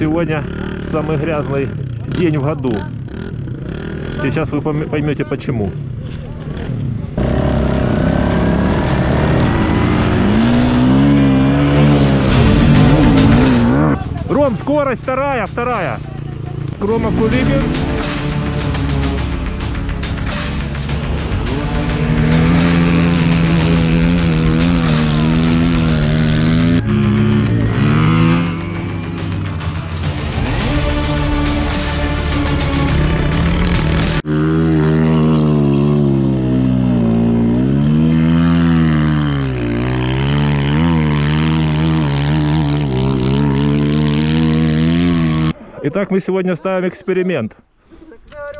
сегодня самый грязный день в году. И сейчас вы поймете почему. Ром, скорость вторая. Рома Кулибин. Итак, мы сегодня ставим эксперимент.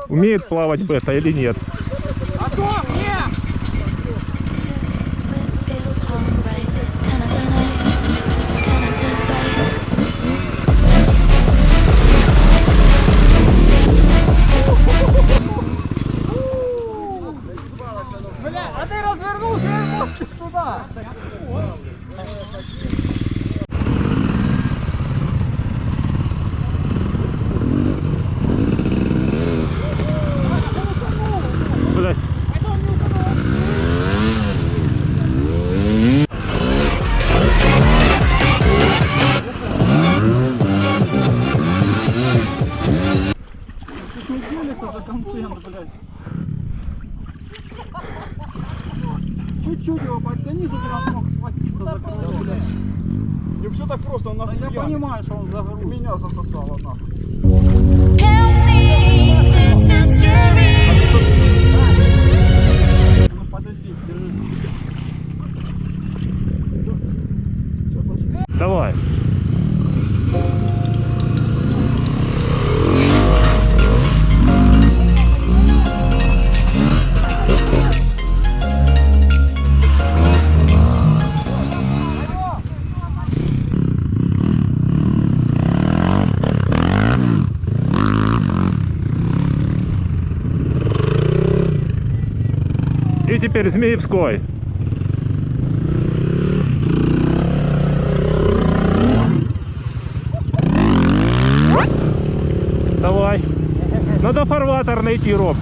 Умеет плавать Бета или нет? Бля, а ты развернулся и мостик туда. Блядь. Чуть-чуть его подтяни, чтобы он мог схватиться за крыло. Не все так просто, он нахуй. Я понимаю, что он загрузит. Меня засосало нахуй. Ну подожди, держи. Давай. И теперь Змеевской. Давай. Надо фарватер найти, Роб.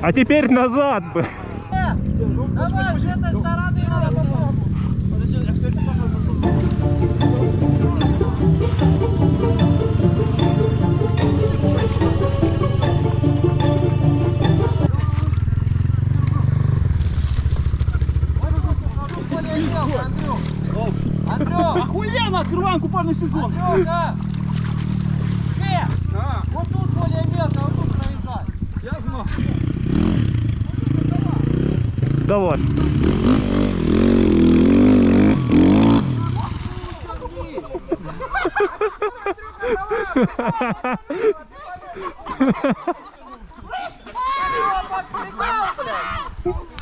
А теперь назад бы. Давай, с этой стороны надо попробовать. Андрюх! Охуенно открываем купальный сезон. Андрюха! Вот тут более мелко, вот тут проезжай. Я знаю. Давай. Давай!